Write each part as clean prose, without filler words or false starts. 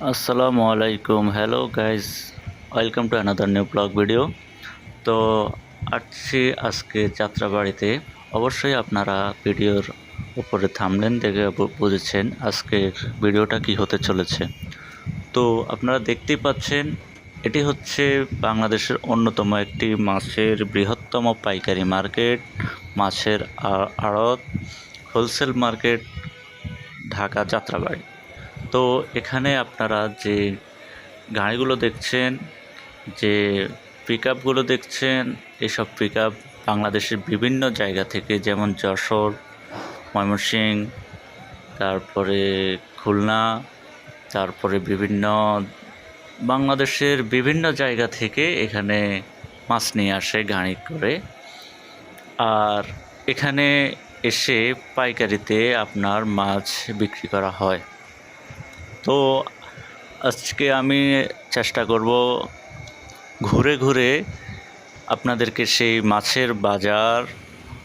আসসালামু আলাইকুম, hello guys, welcome to another new blog video. তো আসছি আজকে যাত্রাবাড়িতে। অবশ্যই আপনারা ভিডিওর উপরে থাম্বনেল দেখে বুঝেছেন আজকের ভিডিওটা কি হতে চলেছে। তো আপনারা দেখতেই পাচ্ছেন, এটি হচ্ছে বাংলাদেশের অন্যতম একটি মাছের বৃহত্তম পাইকারি মার্কেট, মাছের আড়ত, হোলসেল মার্কেট, ঢাকা যাত্রাবাড়ি। তো এখানে আপনারা যে গাড়িগুলো দেখছেন, যে পিকআপগুলো দেখছেন, এসব পিকআপ বাংলাদেশের বিভিন্ন জায়গা থেকে, যেমন যশোর, ময়মনসিংহ, তারপরে খুলনা, তারপরে বিভিন্ন বাংলাদেশের বিভিন্ন জায়গা থেকে এখানে মাছ নিয়ে আসে গাড়ি করে। আর এখানে এসে পাইকারিতে আপনার মাছ বিক্রি করা হয়। তো আজকে আমি চেষ্টা করব ঘুরে ঘুরে আপনাদেরকে সেই মাছের বাজার,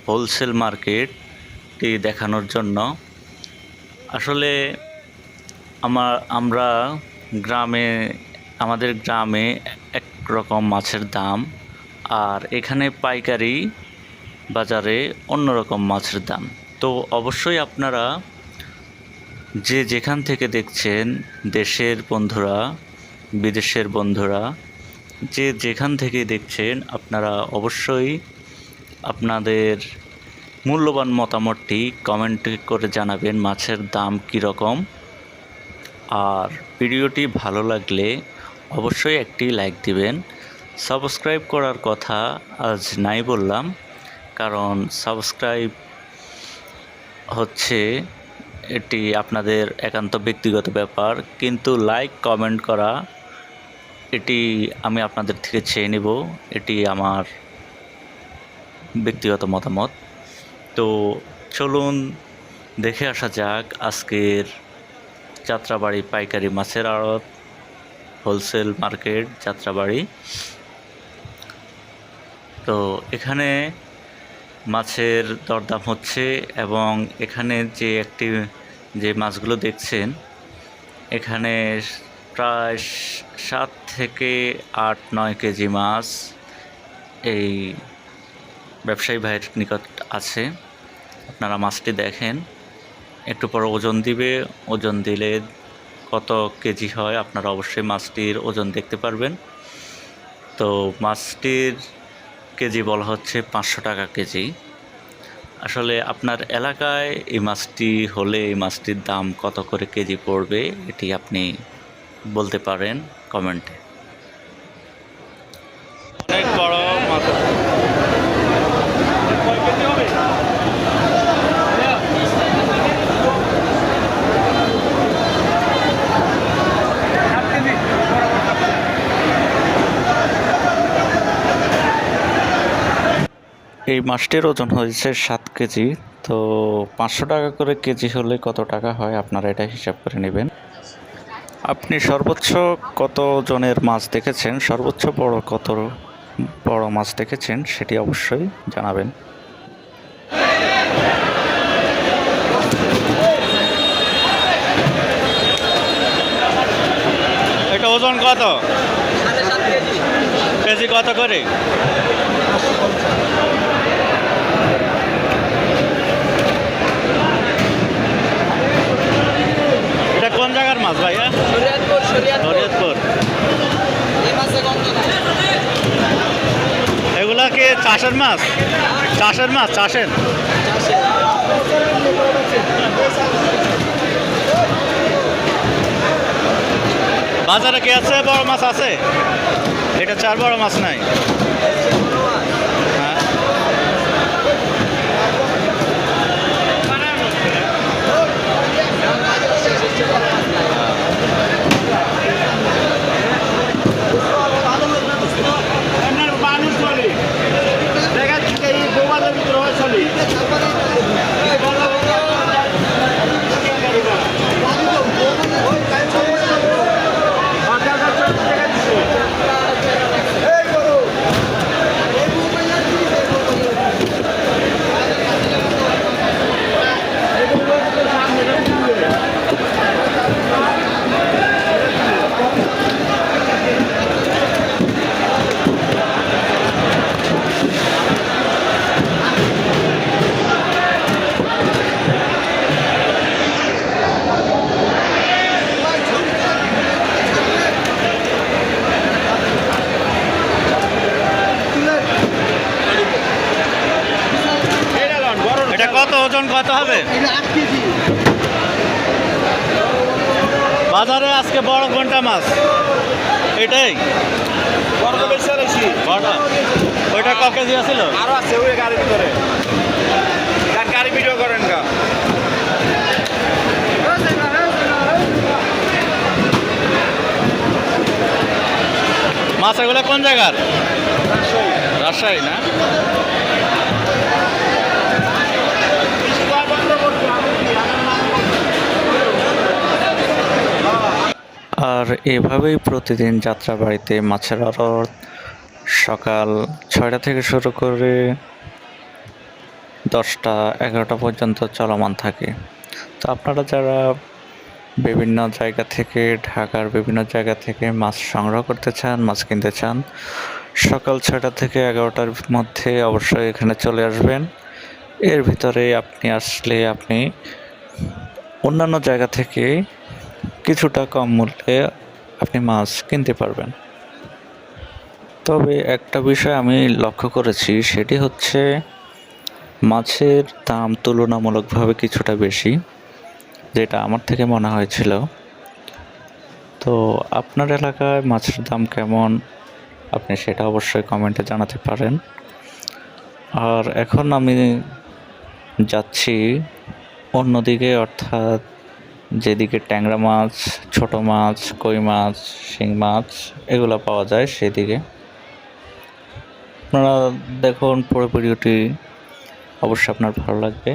হোলসেল মার্কেটটি দেখানোর জন্য। আসলে আমরা আমাদের গ্রামে এক রকম মাছের দাম, আর এখানে পাইকারি বাজারে অন্যরকম মাছের দাম। তো অবশ্যই আপনারা যে যেখান থেকে দেখছেন, দেশের বন্ধুরা, বিদেশের বন্ধুরা, যে যেখান থেকে দেখছেন, আপনারা অবশ্যই আপনাদের মূল্যবান মতামতটি কমেন্ট করে জানাবেন মাছের দাম কীরকম। আর ভিডিওটি ভালো লাগলে অবশ্যই একটি লাইক দিবেন। সাবস্ক্রাইব করার কথা আজ নাই বললাম, কারণ সাবস্ক্রাইব হচ্ছে এটি আপনাদের একান্ত ব্যক্তিগত ব্যাপার, কিন্তু লাইক কমেন্ট করা এটি আমি আপনাদের থেকে চেয়ে নেব। এটি আমার ব্যক্তিগত মতামত। তো চলুন দেখে আসা যাক আজকের যাত্রাবাড়ি পাইকারি মাছের আড়ত, হোলসেল মার্কেট যাত্রাবাড়ি। তো এখানে মাছের দরদাম হচ্ছে, এবং এখানে যে মাছগুলো দেখছেন, এখানে প্রায় 7 থেকে 8-9 কেজি মাছ এই ব্যবসায়ী ভাইয়ের নিকট আছে। আপনারা মাছটি দেখেন, একটু পর ওজন দিবে, ওজন দিলে কত কেজি হয় আপনারা অবশ্যই মাছটির ওজন দেখতে পারবেন। তো মাছটির কেজি বলা হচ্ছে 500 টাকা কেজি। আসলে আপনার এলাকায় এই মাছটি হলে এই মাছটির দাম কত করে কেজি পড়বে এটি আপনি বলতে পারেন কমেন্টে। অনেক বড় মাছ। এই মাছটির ওজন হয়েছে 7 কেজি। তো 500 টাকা করে কেজি হলে কত টাকা হয় আপনারা এটা হিসাব করে নেবেন। আপনি সর্বোচ্চ কত ওজনের মাছ দেখেছেন, সর্বোচ্চ কত বড় মাছ দেখেছেন সেটি অবশ্যই জানাবেন। এটা ওজন কত? কেজি কত করে? এটা কোন জায়গার মাছ ভাইয়া? শরীয়তপুর। এগুলা কি চাষের মাছ? চাষের মাছ, চাষের। বাজারে কি আছে বড় মাছ আছে? এটা 4 বড় মাছ নাই। হ্যাঁ, কত হবে? বাজারে আজকে বড় কোনটা মাছ? এটাই বড়। ওইটা ক কেজি আছিল? আরো আছে ওই গাড়ির ভিতরে। গাড়ি ভিডিও করেন গা। মাছ এগুলো কোন জায়গার? রাজশাহী না? আর এভাবেই প্রতিদিন যাত্রাবাড়িতে মাছের আড়ত সকাল 6টা থেকে শুরু করে 10টা 11টা পর্যন্ত চলমান থাকে। তো আপনারা যারা বিভিন্ন জায়গা থেকে ঢাকার বিভিন্ন জায়গা থেকে মাছ সংগ্রহ করতে চান, মাছ কিনতে চান, সকাল 6টা থেকে 11টার মধ্যে অবশ্যই এখানে চলে আসবেন। এর ভিতরে আপনি আসলে আপনি অন্যান্য জায়গা থেকে কিছুটা কম মূল্যে আপনি মাছ কিনতে পারবেন। তবে একটা বিষয় আমি লক্ষ্য করেছি, সেটি হচ্ছে মাছের দাম তুলনামূলকভাবে কিছুটা বেশি, যেটা আমার থেকে মনে হয়েছিল। তো আপনার এলাকায় মাছের দাম কেমন, আপনি সেটা অবশ্যই কমেন্টে জানাতে পারেন। আর এখন আমি যাচ্ছি অন্যদিকে, অর্থাৎ যেদিকে ট্যাংরা মাছ, ছোট মাছ, কই মাছ, শিং মাছ এগুলো পাওয়া যায় সেদিকে। আপনারা দেখুন পুরো ভিডিওটি, অবশ্যই আপনার ভালো লাগবে।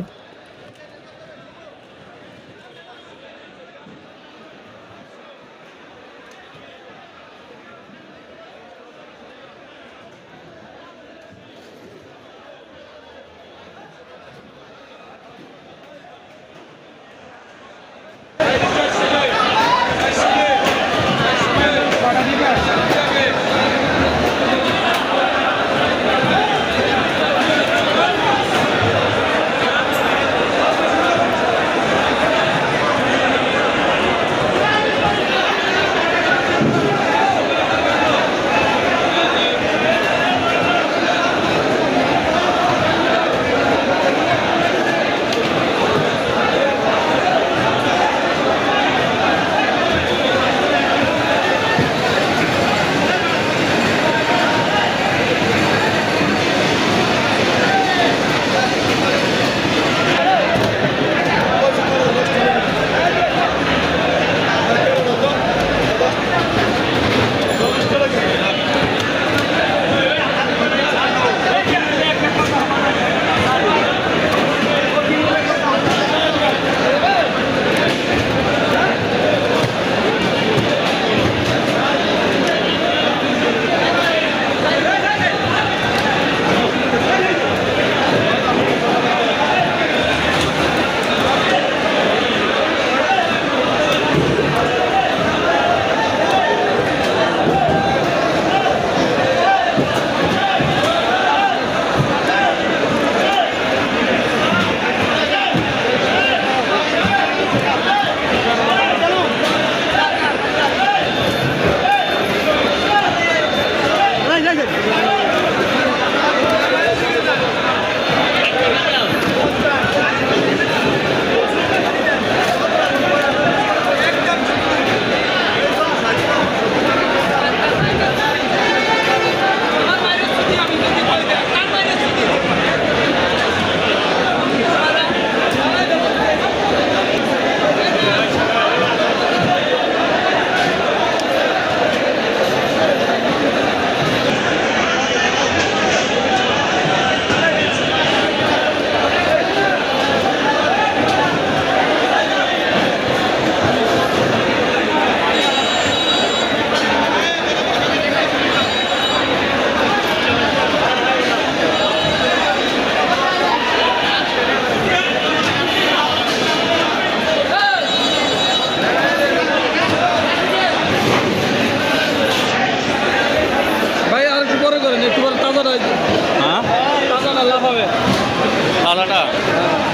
থালাটা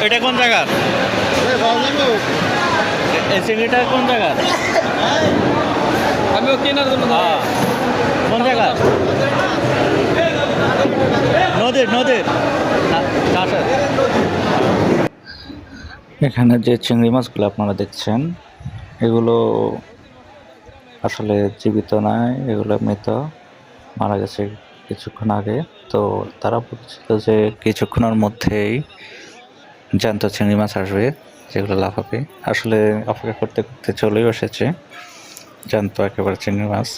এটা কোন জায়গার? এই চিংড়িটা কোন জায়গার? আমিও কেনার জন্য। কোন জায়গা? নদীর চাষের। এখানে যে চিংড়ি মাছগুলো আপনারা দেখছেন এগুলো আসলে জীবিত নয়, এগুলো মৃত, মারা গেছে কিছুক্ষণ আগে। তো তারা বলছিল যে কিছুক্ষণের মধ্যেই জ্যান্ত চিংড়ি মাছ আসবে, যেগুলো লাফাবে। আসলে অপেক্ষা করতে করতে চলেও এসেছে জ্যান্ত একেবারে চিংড়ি মাছ।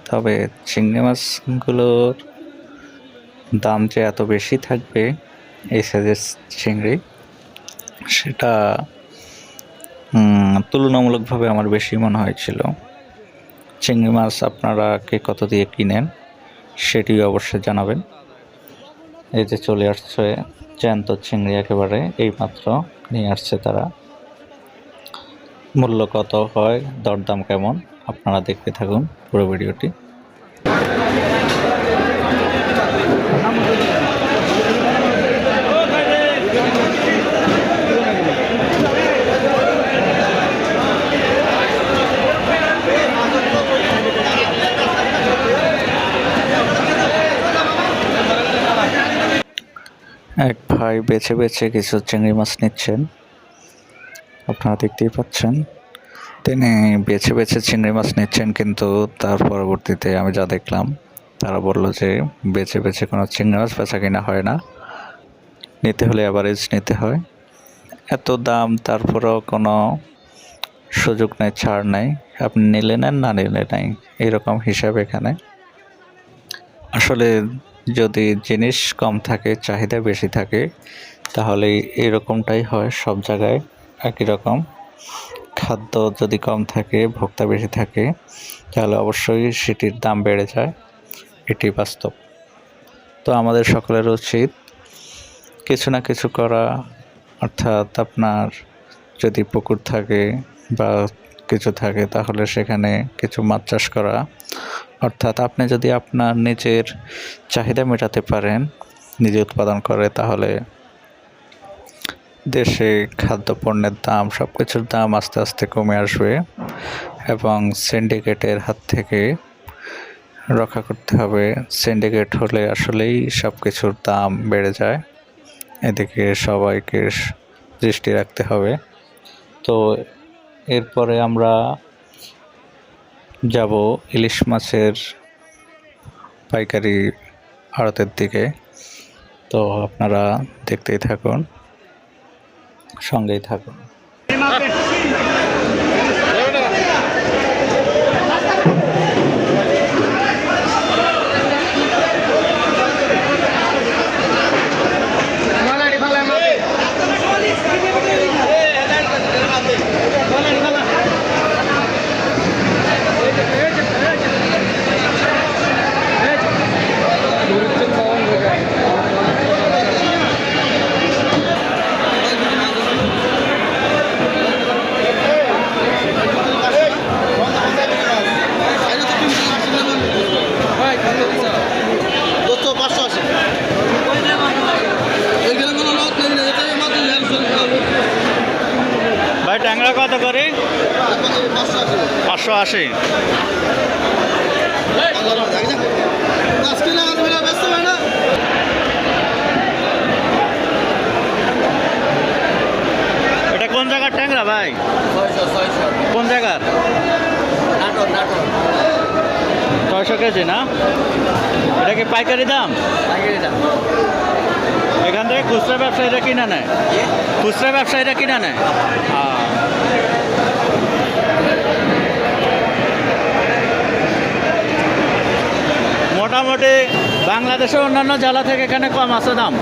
তবে চিংড়ি মাছগুলোর দাম যে এত বেশি থাকবে এই সাইজের চিংড়ি, সেটা তুলনামূলকভাবে আমার বেশি মনে হয়েছিল। চিংড়ি মাছ আপনারা কে কত দিয়ে কিনেন সেটি অবশ্যই জানাবেন। এই যে চলে আসছে জ্যান্ত চিংড়ি, একেবারে এইমাত্র নিয়ে আসছে তারা। মূল্য কত হয়, দরদাম কেমন, আপনারা দেখতে থাকুন পুরো ভিডিওটি। এক ভাই বেছে বেছে কিছু চিংড়ি মাছ নিচ্ছেন, আপনারা দেখতেই পাচ্ছেন। তিনি বেছে বেছে চিংড়ি মাছ নিচ্ছেন, কিন্তু তার পরবর্তীতে আমি যা দেখলাম তারা বলল যে বেছে বেছে কোনো চিংড়ি মাছ বেচা কিনা হয় না, নিতে হলে অ্যাভারেজ নিতে হয়। এত দাম, তারপরেও কোনো সুযোগ নেই, ছাড় নেই, আপনি নিলে নেন, না নিলে নেই, এরকম হিসাব এখানে। আসলে যদি জিনিস কম থাকে, চাহিদা বেশি থাকে, তাহলে এরকমটাই হয় সব জায়গায় একই রকম। খাদ্য যদি কম থাকে, ভোক্তা বেশি থাকে, তাহলে অবশ্যই সেটির দাম বেড়ে যায়, এটি বাস্তব। তো আমাদের সকলের উচিত কিছু না কিছু করা, অর্থাৎ আপনার যদি পুকুর থাকে বা কিছু থাকে তাহলে সেখানে কিছু মাছ চাষ করা। অর্থাৎ আপনি যদি আপনার নিজের চাহিদা মেটাতে পারেন নিজে উৎপাদন করে, তাহলে দেশে খাদ্যপণ্যের দাম, সব কিছুর দাম আস্তে আস্তে কমে আসবে এবং সিন্ডিকেটের হাত থেকে রক্ষা করতে হবে। সিন্ডিকেট হলে আসলেই সব কিছুর দাম বেড়ে যায়, এদিকে সবাইকে দৃষ্টি রাখতে হবে। তো এরপরে আমরা যাব ইলিশ মাছের পাইকারি আড়তের দিকে। তো আপনারা দেখতেই থাকুন, সঙ্গেই থাকুন। ভাই ট্যাংরা কত করে? 580। এটা কোন জায়গার ট্যাংরা ভাই? কোন জায়গার? 600 কেজি না? এটা কি পাইকারি দাম? এখান থেকে খুচরা ব্যবসায়ীরা কিনা নেয়? খুচরা ব্যবসায়ীরা কিনা নেয়। মোটামুটি বাংলাদেশের অন্যান্য জেলা থেকে এখানে কম আছে দাম।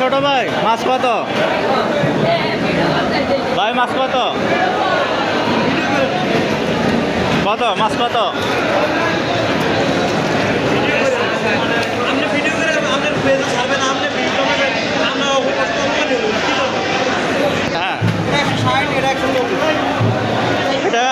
ছোট ভাই মাছ কত? ভাই মাছ কত? কত মাছ কত? হ্যাঁ, এটা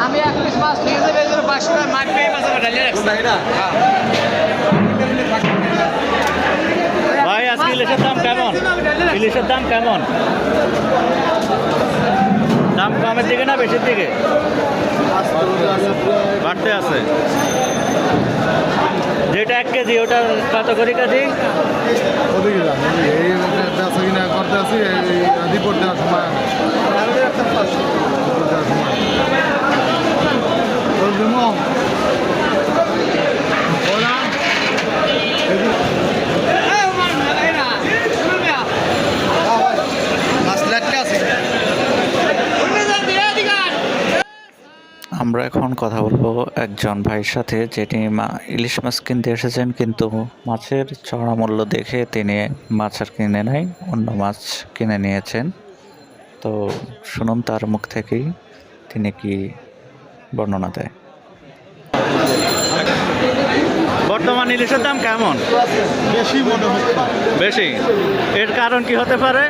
আমি এক পিস মাছ নিয়ে যাবে এই জন্য 500 টাকা মাছ পেয়ে মাছ ঢালিয়ে রাখছি ভাই আজকে ইলিশের দাম কেমন? ইলিশের দাম কেমন? দাম কমের দিকে না বেশির দিকে? বাড়তে আছে। যেটা 1 কেজি ওটা কত করে কেজি? ওদিকে যান এই বেচা কিনা করতে আছি এই রিপোর্ট দেওয়ার সময় আমরা এখন কথা বলবো একজন ভাইয়ের সাথে, যিনি ইলিশ মাছ কিনতে এসেছেন, কিন্তু মাছের চড়া মূল্য দেখে তিনি মাছ আর কিনে নাই, অন্য মাছ কিনে নিয়েছেন। তো শুনুন তার মুখ থেকেই তিনি কি বর্ণনা দেয়। বর্তমান ইলিশের দাম কেমন? বেশি মনে হচ্ছে বেশি। এর কারণ কি হতে পারে?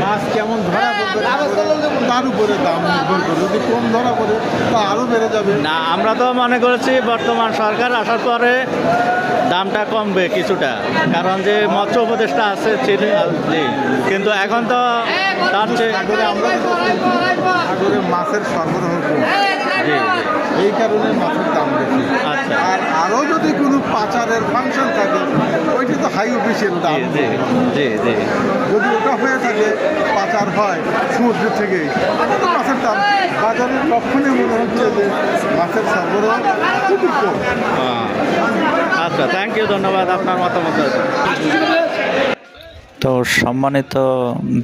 মাছ কেমন ধরা পড়বে তার উপরে দাম নির্ভর করে, যদি কম ধরা পড়ে তা আরও বেড়ে যাবে। না, আমরা তো মনে করছি বর্তমান সরকার আসার পরে দামটা কমবে কিছুটা, কারণ যে মৎস্য উপদেষ্টা আছে জি, কিন্তু এখন তো তার চেয়ে সাগরে মাছের সরবরাহ কম, জি এই কারণে মাছের দাম বেশি। আচ্ছা। আর আরও যদি কোনো পাচারের ফাংশন থাকে ওইটি তো হাই অফিসিয়াল দাম। জি জি জি জি যদি ওটা হয়ে থাকে পাচার হয় সমুদ্র থেকেই, তাহলে মাছের দাম বাজারের লক্ষণে মনে হচ্ছে যে মাছের সরবরাহ খুবই কম। আচ্ছা, থ্যাংক ইউ, ধন্যবাদ আপনার মতামত। তো সম্মানিত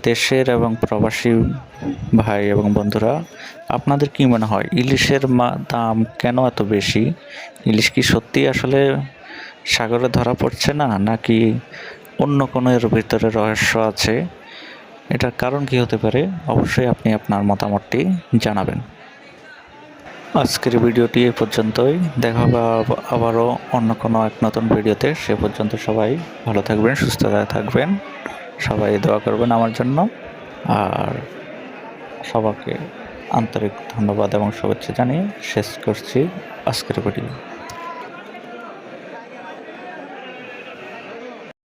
দেশের এবং প্রবাসী ভাই এবং বন্ধুরা, আপনাদের কি মনে হয় ইলিশের দাম কেন এত বেশি? ইলিশ কি সত্যি আসলে সাগরে ধরা পড়ছে না, নাকি অন্য কোনো এর ভিতরে রহস্য আছে? এটার কারণ কি হতে পারে? অবশ্যই আপনি আপনার মতামতটি জানাবেন। আজকের ভিডিওটি এই পর্যন্তই, দেখা হবে আবারও অন্য কোনো এক নতুন ভিডিওতে। সে পর্যন্ত সবাই ভালো থাকবেন, সুস্থ থাকবেন, সবাই দোয়া করবেন আমার জন্য। আর সবাইকে আন্তরিক ধন্যবাদ এবং শুভেচ্ছা জানিয়ে শেষ করছি আজকের ভিডিও।